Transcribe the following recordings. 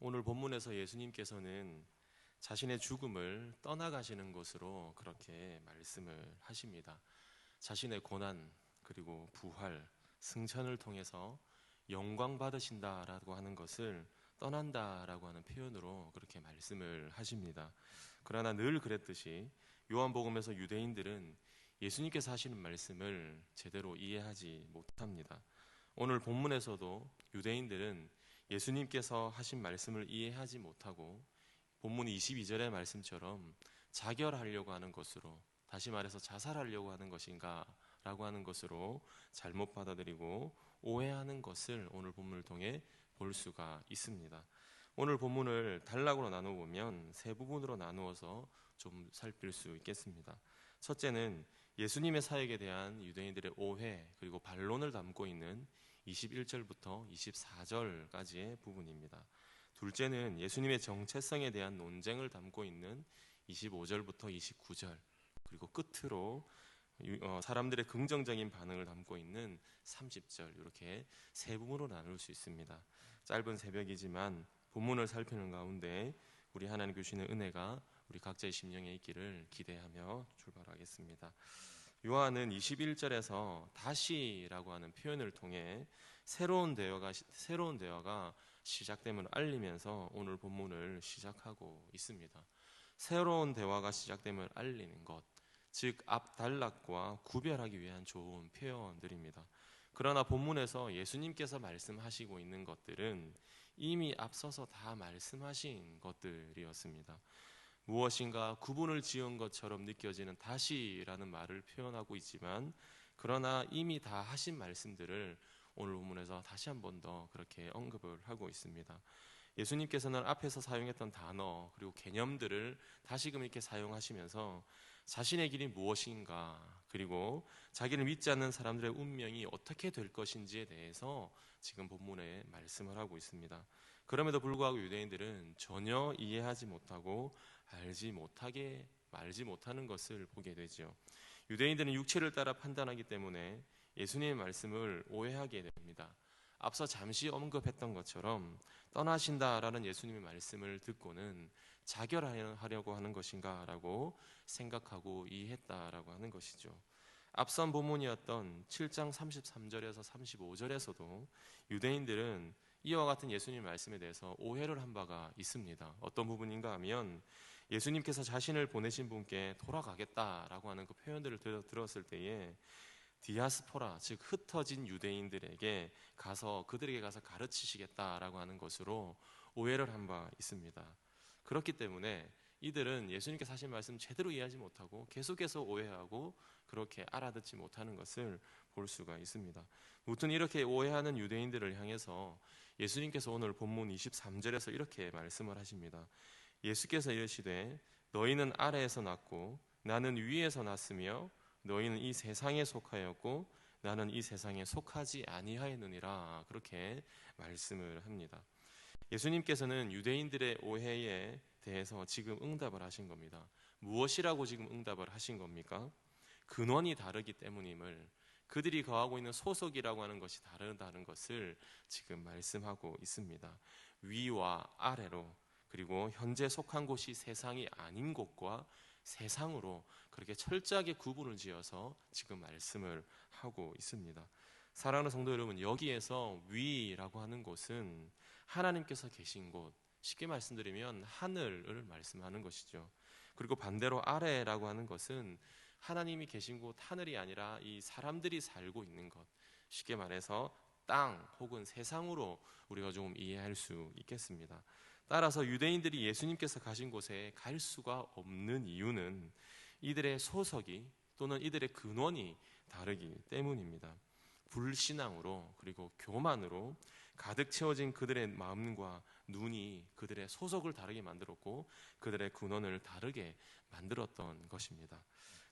오늘 본문에서 예수님께서는 자신의 죽음을 떠나가시는 것으로 그렇게 말씀을 하십니다. 자신의 고난 그리고 부활, 승천을 통해서 영광 받으신다라고 하는 것을 떠난다라고 하는 표현으로 그렇게 말씀을 하십니다. 그러나 늘 그랬듯이 요한복음에서 유대인들은 예수님께서 하시는 말씀을 제대로 이해하지 못합니다. 오늘 본문에서도 유대인들은 예수님께서 하신 말씀을 이해하지 못하고 본문 22절의 말씀처럼 자결하려고 하는 것으로, 다시 말해서 자살하려고 하는 것인가 라고 하는 것으로 잘못 받아들이고 오해하는 것을 오늘 본문을 통해 볼 수가 있습니다. 오늘 본문을 단락으로 나눠보면 세 부분으로 나누어서 좀 살필 수 있겠습니다. 첫째는 예수님의 사역에 대한 유대인들의 오해 그리고 반론을 담고 있는 21절부터 24절까지의 부분입니다. 둘째는 예수님의 정체성에 대한 논쟁을 담고 있는 25절부터 29절, 그리고 끝으로 사람들의 긍정적인 반응을 담고 있는 30절, 이렇게 세 부분으로 나눌 수 있습니다. 짧은 새벽이지만 본문을 살피는 가운데 우리 하나님 주시는 은혜가 우리 각자의 심령에 있기를 기대하며 출발하겠습니다. 요한은 21절에서 다시라고 하는 표현을 통해 새로운 대화가 시작됨을 알리면서 오늘 본문을 시작하고 있습니다. 새로운 대화가 시작됨을 알리는 것, 즉 앞 단락과 구별하기 위한 좋은 표현들입니다. 그러나 본문에서 예수님께서 말씀하시고 있는 것들은 이미 앞서서 다 말씀하신 것들이었습니다. 무엇인가 구분을 지은 것처럼 느껴지는 다시라는 말을 표현하고 있지만, 그러나 이미 다 하신 말씀들을 오늘 본문에서 다시 한 번 더 그렇게 언급을 하고 있습니다. 예수님께서는 앞에서 사용했던 단어 그리고 개념들을 다시금 이렇게 사용하시면서 자신의 길이 무엇인가, 그리고 자기를 믿지 않는 사람들의 운명이 어떻게 될 것인지에 대해서 지금 본문에 말씀을 하고 있습니다. 그럼에도 불구하고 유대인들은 전혀 이해하지 못하고 알지 못하는 것을 보게 되죠. 유대인들은 육체를 따라 판단하기 때문에 예수님의 말씀을 오해하게 됩니다. 앞서 잠시 언급했던 것처럼 떠나신다라는 예수님의 말씀을 듣고는 자결하려고 하는 것인가 라고 생각하고 이해했다라고 하는 것이죠. 앞선 본문이었던 7장 33절에서 35절에서도 유대인들은 이와 같은 예수님의 말씀에 대해서 오해를 한 바가 있습니다. 어떤 부분인가 하면 예수님께서 자신을 보내신 분께 돌아가겠다라고 하는 그 표현들을 들었을 때에 디아스포라, 즉 흩어진 유대인들에게 가서 그들에게 가서 가르치시겠다라고 하는 것으로 오해를 한 바 있습니다. 그렇기 때문에 이들은 예수님께서 하신 말씀 제대로 이해하지 못하고 계속해서 오해하고 그렇게 알아듣지 못하는 것을 볼 수가 있습니다. 무튼 이렇게 오해하는 유대인들을 향해서 예수님께서 오늘 본문 23절에서 이렇게 말씀을 하십니다. 예수께서 이르시되 너희는 아래에서 났고 나는 위에서 났으며 너희는 이 세상에 속하였고 나는 이 세상에 속하지 아니하였느니라, 그렇게 말씀을 합니다. 예수님께서는 유대인들의 오해에 대해서 지금 응답을 하신 겁니다. 무엇이라고 지금 응답을 하신 겁니까? 근원이 다르기 때문임을, 그들이 거하고 있는 소속이라고 하는 것이 다르다는 것을 지금 말씀하고 있습니다. 위와 아래로, 그리고 현재 속한 곳이 세상이 아닌 곳과 세상으로 그렇게 철저하게 구분을 지어서 지금 말씀을 하고 있습니다. 사랑하는 성도 여러분, 여기에서 위라고 하는 곳은 하나님께서 계신 곳, 쉽게 말씀드리면 하늘을 말씀하는 것이죠. 그리고 반대로 아래라고 하는 것은 하나님이 계신 곳, 하늘이 아니라 이 사람들이 살고 있는 것, 쉽게 말해서 땅 혹은 세상으로 우리가 조금 이해할 수 있겠습니다. 따라서 유대인들이 예수님께서 가신 곳에 갈 수가 없는 이유는 이들의 소속이 또는 이들의 근원이 다르기 때문입니다. 불신앙으로 그리고 교만으로 가득 채워진 그들의 마음과 눈이 그들의 소속을 다르게 만들었고 그들의 근원을 다르게 만들었던 것입니다.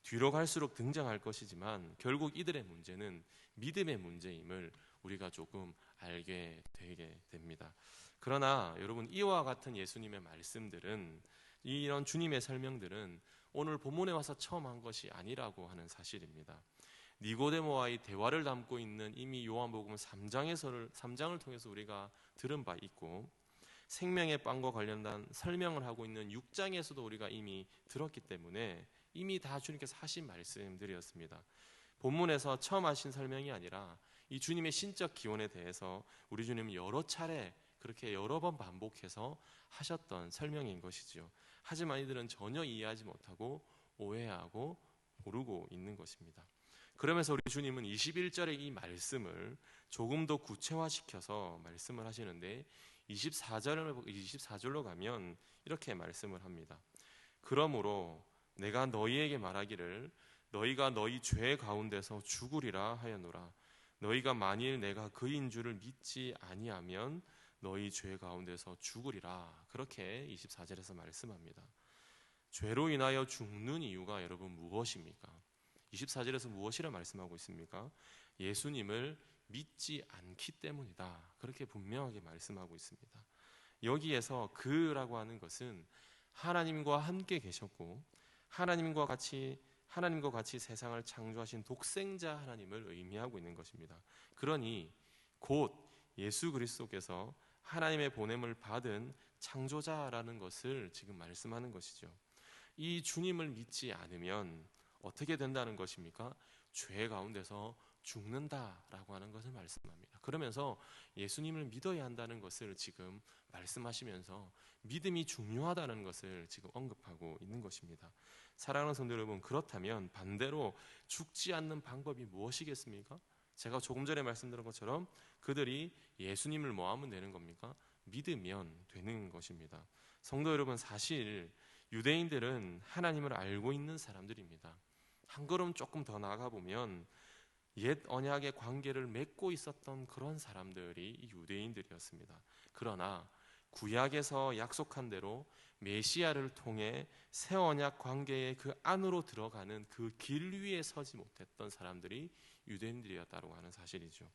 뒤로 갈수록 등장할 것이지만 결국 이들의 문제는 믿음의 문제임을 우리가 조금 알게 되게 됩니다. 그러나 여러분, 이와 같은 예수님의 말씀들은, 이런 주님의 설명들은 오늘 본문에 와서 처음 한 것이 아니라고 하는 사실입니다. 니고데모와의 대화를 담고 있는 이미 요한복음 3장을 통해서 우리가 들은 바 있고, 생명의 빵과 관련된 설명을 하고 있는 6장에서도 우리가 이미 들었기 때문에 이미 다 주님께서 하신 말씀들이었습니다. 본문에서 처음 하신 설명이 아니라 이 주님의 신적 기원에 대해서 우리 주님은 여러 차례 그렇게 여러 번 반복해서 하셨던 설명인 것이지요. 하지만 이들은 전혀 이해하지 못하고 오해하고 모르고 있는 것입니다. 그러면서 우리 주님은 21절의 이 말씀을 조금 더 구체화시켜서 말씀을 하시는데 24절로 가면 이렇게 말씀을 합니다. 그러므로 내가 너희에게 말하기를 너희가 너희 죄 가운데서 죽으리라 하였노라. 너희가 만일 내가 그인 줄을 믿지 아니하면 너희 죄 가운데서 죽으리라. 그렇게 24절에서 말씀합니다. 죄로 인하여 죽는 이유가 여러분 무엇입니까? 24절에서 무엇이라 말씀하고 있습니까? 예수님을 믿지 않기 때문이다. 그렇게 분명하게 말씀하고 있습니다. 여기에서 그라고 하는 것은 하나님과 함께 계셨고 하나님과 같이 세상을 창조하신 독생자 하나님을 의미하고 있는 것입니다. 그러니 곧 예수 그리스도께서 하나님의 보냄을 받은 창조자라는 것을 지금 말씀하는 것이죠. 이 주님을 믿지 않으면 어떻게 된다는 것입니까? 죄 가운데서 죽는다라고 하는 것을 말씀합니다. 그러면서 예수님을 믿어야 한다는 것을 지금 말씀하시면서 믿음이 중요하다는 것을 지금 언급하고 있는 것입니다. 사랑하는 성도 여러분, 그렇다면 반대로 죽지 않는 방법이 무엇이겠습니까? 제가 조금 전에 말씀드린 것처럼 그들이 예수님을 뭐 하면 되는 겁니까? 믿으면 되는 것입니다. 성도 여러분, 사실 유대인들은 하나님을 알고 있는 사람들입니다. 한 걸음 조금 더 나아가 보면 옛 언약의 관계를 맺고 있었던 그런 사람들이 유대인들이었습니다. 그러나 구약에서 약속한 대로 메시아를 통해 새 언약 관계의 그 안으로 들어가는 그 길 위에 서지 못했던 사람들이 유대인들이었다고 하는 사실이죠.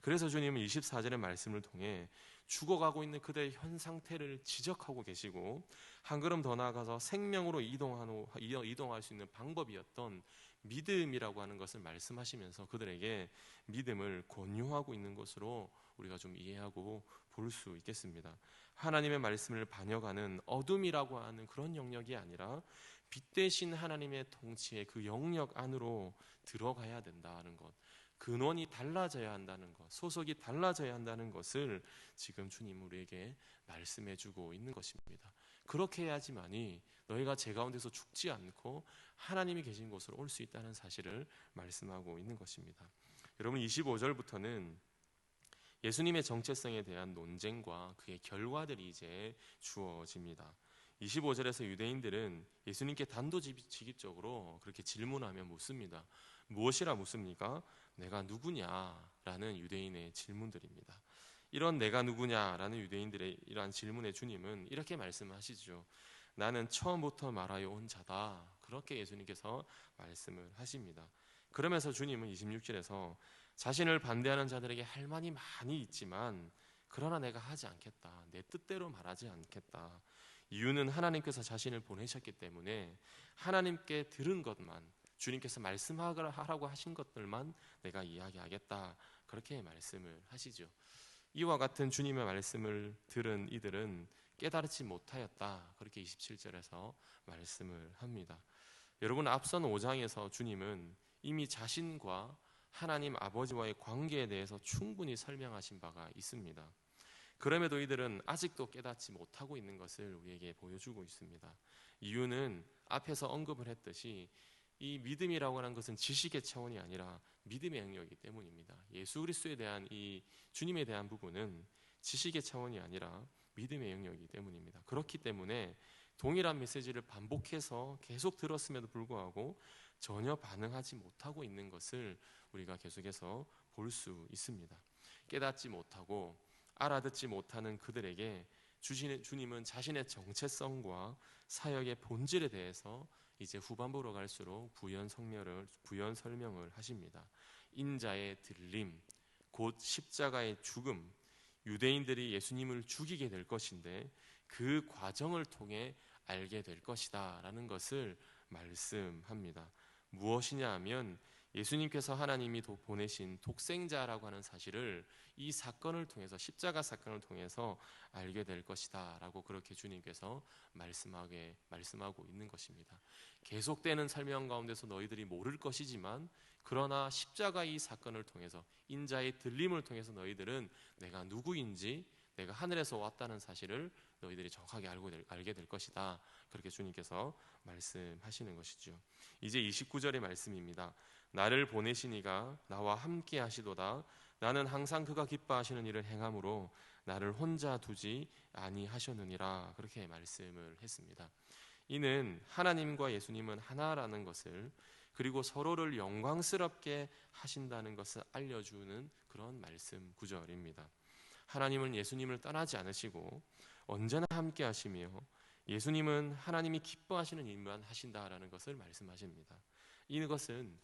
그래서 주님은 24절의 말씀을 통해 죽어가고 있는 그들의 현 상태를 지적하고 계시고 한 걸음 더 나아가서 생명으로 이동할 수 있는 방법이었던 믿음이라고 하는 것을 말씀하시면서 그들에게 믿음을 권유하고 있는 것으로 우리가 좀 이해하고 볼 수 있겠습니다. 하나님의 말씀을 반역하는 어둠이라고 하는 그런 영역이 아니라 빛 대신 하나님의 통치의 그 영역 안으로 들어가야 된다는 것, 근원이 달라져야 한다는 것, 소속이 달라져야 한다는 것을 지금 주님 우리에게 말씀해 주고 있는 것입니다. 그렇게 해야지만이 너희가 제 가운데서 죽지 않고 하나님이 계신 곳으로 올 수 있다는 사실을 말씀하고 있는 것입니다. 여러분, 25절부터는 예수님의 정체성에 대한 논쟁과 그의 결과들이 이제 주어집니다. 25절에서 유대인들은 예수님께 단도직입적으로 그렇게 질문하며 묻습니다. 무엇이라 묻습니까? 내가 누구냐라는 유대인의 질문들입니다. 이런 내가 누구냐라는 유대인들의 이러한 질문에 주님은 이렇게 말씀하시죠. 나는 처음부터 말하여 온 자다. 그렇게 예수님께서 말씀을 하십니다. 그러면서 주님은 26절에서 자신을 반대하는 자들에게 할 말이 많이 있지만 그러나 내가 하지 않겠다. 내 뜻대로 말하지 않겠다. 이유는 하나님께서 자신을 보내셨기 때문에 하나님께 들은 것만, 주님께서 말씀하라고 하신 것들만 내가 이야기하겠다. 그렇게 말씀을 하시죠. 이와 같은 주님의 말씀을 들은 이들은 깨달지 못하였다. 그렇게 27절에서 말씀을 합니다. 여러분, 앞선 5장에서 주님은 이미 자신과 하나님 아버지와의 관계에 대해서 충분히 설명하신 바가 있습니다. 그럼에도 이들은 아직도 깨닫지 못하고 있는 것을 우리에게 보여주고 있습니다. 이유는 앞에서 언급을 했듯이 이 믿음이라고 하는 것은 지식의 차원이 아니라 믿음의 영역이기 때문입니다. 예수 그리스도에 대한 이 주님에 대한 부분은 지식의 차원이 아니라 믿음의 영역이기 때문입니다. 그렇기 때문에 동일한 메시지를 반복해서 계속 들었음에도 불구하고 전혀 반응하지 못하고 있는 것을 우리가 계속해서 볼 수 있습니다. 깨닫지 못하고 알아듣지 못하는 그들에게 주님은 자신의 정체성과 사역의 본질에 대해서 이제 후반부로 갈수록 부연 설명을 하십니다. 인자의 들림, 곧 십자가의 죽음, 유대인들이 예수님을 죽이게 될 것인데 그 과정을 통해 알게 될 것이다 라는 것을 말씀합니다. 무엇이냐 하면 예수님께서 하나님이 보내신 독생자라고 하는 사실을 이 사건을 통해서, 십자가 사건을 통해서 알게 될 것이다 라고 그렇게 주님께서 말씀하고 있는 것입니다. 계속되는 설명 가운데서 너희들이 모를 것이지만, 그러나 십자가 이 사건을 통해서, 인자의 들림을 통해서 너희들은 내가 누구인지, 내가 하늘에서 왔다는 사실을 너희들이 정확하게 알게 될 것이다, 그렇게 주님께서 말씀하시는 것이죠. 이제 29절의 말씀입니다. 나를 보내시니가 나와 함께 하시도다. 나는 항상 그가 기뻐하시는 일을 행함으로 나를 혼자 두지 아니하셨느니라, 그렇게 말씀을 했습니다. 이는 하나님과 예수님은 하나라는 것을, 그리고 서로를 영광스럽게 하신다는 것을 알려주는 그런 말씀 구절입니다. 하나님은 예수님을 떠나지 않으시고 언제나 함께 하시며, 예수님은 하나님이 기뻐하시는 일만 하신다라는 것을 말씀하십니다. 이것은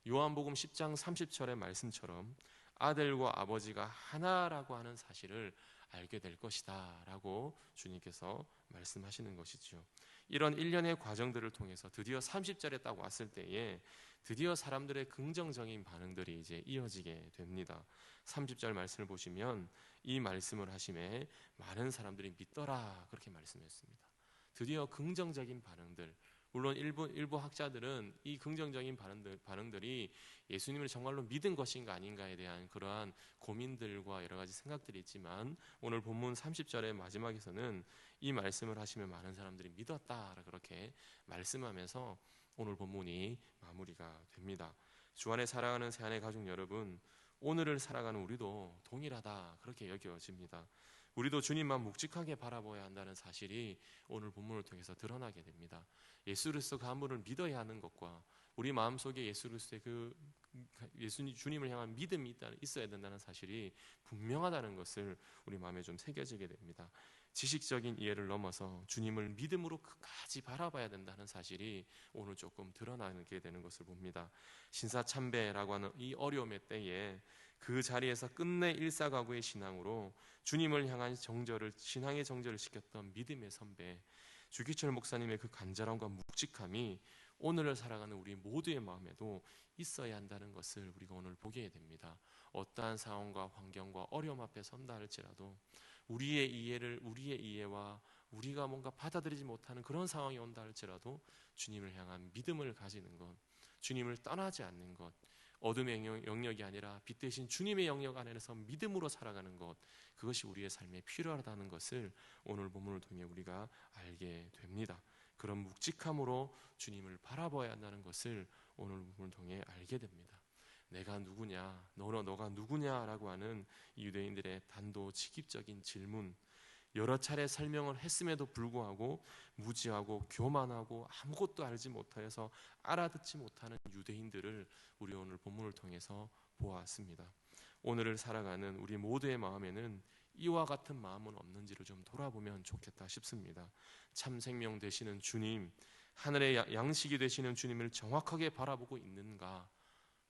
요한복음 10장 30절의 말씀처럼 아들과 아버지가 하나라고 하는 사실을 알게 될 것이다 라고 주님께서 말씀하시는 것이죠. 이런 일련의 과정들을 통해서 드디어 30절에 딱 왔을 때에 드디어 사람들의 긍정적인 반응들이 이제 이어지게 됩니다. 30절 말씀을 보시면 이 말씀을 하심에 많은 사람들이 믿더라, 그렇게 말씀했습니다. 드디어 긍정적인 반응들, 물론 일부 학자들은 이 긍정적인 반응들이 예수님을 정말로 믿은 것인가 아닌가에 대한 그러한 고민들과 여러 가지 생각들이 있지만, 오늘 본문 30절의 마지막에서는 이 말씀을 하시면 많은 사람들이 믿었다, 그렇게 말씀하면서 오늘 본문이 마무리가 됩니다. 주 안에 살아가는 새안의 가족 여러분, 오늘을 살아가는 우리도 동일하다, 그렇게 여겨집니다. 우리도 주님만 묵직하게 바라보아야 한다는 사실이 오늘 본문을 통해서 드러나게 됩니다. 예수 그리스도 한 분을 믿어야 하는 것과 우리 마음속에 예수 그리스도의 주님을 향한 믿음이 있어야 된다는 사실이 분명하다는 것을 우리 마음에 좀 새겨지게 됩니다. 지식적인 이해를 넘어서 주님을 믿음으로 끝까지 바라봐야 된다는 사실이 오늘 조금 드러나게 되는 것을 봅니다. 신사참배라고 하는 이 어려움의 때에 그 자리에서 끝내 일사가구의 신앙으로 주님을 향한 신앙의 정절을 시켰던 믿음의 선배 주기철 목사님의 그 간절함과 묵직함이 오늘을 살아가는 우리 모두의 마음에도 있어야 한다는 것을 우리가 오늘 보게 됩니다. 어떠한 상황과 환경과 어려움 앞에 선다 할지라도 우리의 이해와 우리가 뭔가 받아들이지 못하는 그런 상황이 온다 할지라도 주님을 향한 믿음을 가지는 것, 주님을 떠나지 않는 것, 어둠의 영역이 아니라 빛 대신 주님의 영역 안에서 믿음으로 살아가는 것, 그것이 우리의 삶에 필요하다는 것을 오늘 본문을 통해 우리가 알게 됩니다. 그런 묵직함으로 주님을 바라봐야 한다는 것을 오늘 본문을 통해 알게 됩니다. 내가 누구냐, 너가 누구냐라고 하는 유대인들의 단도직입적인 질문, 여러 차례 설명을 했음에도 불구하고 무지하고 교만하고 아무것도 알지 못하여서 알아듣지 못하는 유대인들을 우리 오늘 본문을 통해서 보았습니다. 오늘을 살아가는 우리 모두의 마음에는 이와 같은 마음은 없는지를 좀 돌아보면 좋겠다 싶습니다. 참 생명 되시는 주님, 하늘의 양식이 되시는 주님을 정확하게 바라보고 있는가,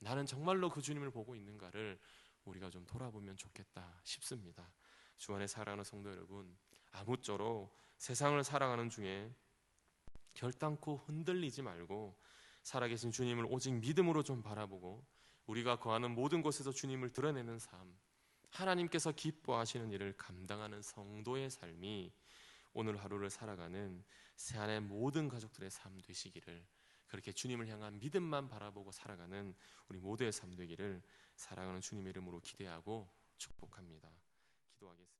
나는 정말로 그 주님을 보고 있는가를 우리가 좀 돌아보면 좋겠다 싶습니다. 주 안에 살아가는 성도 여러분, 아무쪼록 세상을 살아가는 중에 결단코 흔들리지 말고 살아계신 주님을 오직 믿음으로 좀 바라보고 우리가 거하는 모든 곳에서 주님을 드러내는 삶, 하나님께서 기뻐하시는 일을 감당하는 성도의 삶이 오늘 하루를 살아가는 새안의 모든 가족들의 삶 되시기를, 그렇게 주님을 향한 믿음만 바라보고 살아가는 우리 모두의 삶 되기를 사랑하는 주님의 이름으로 기대하고 축복합니다. 기도하겠습니다.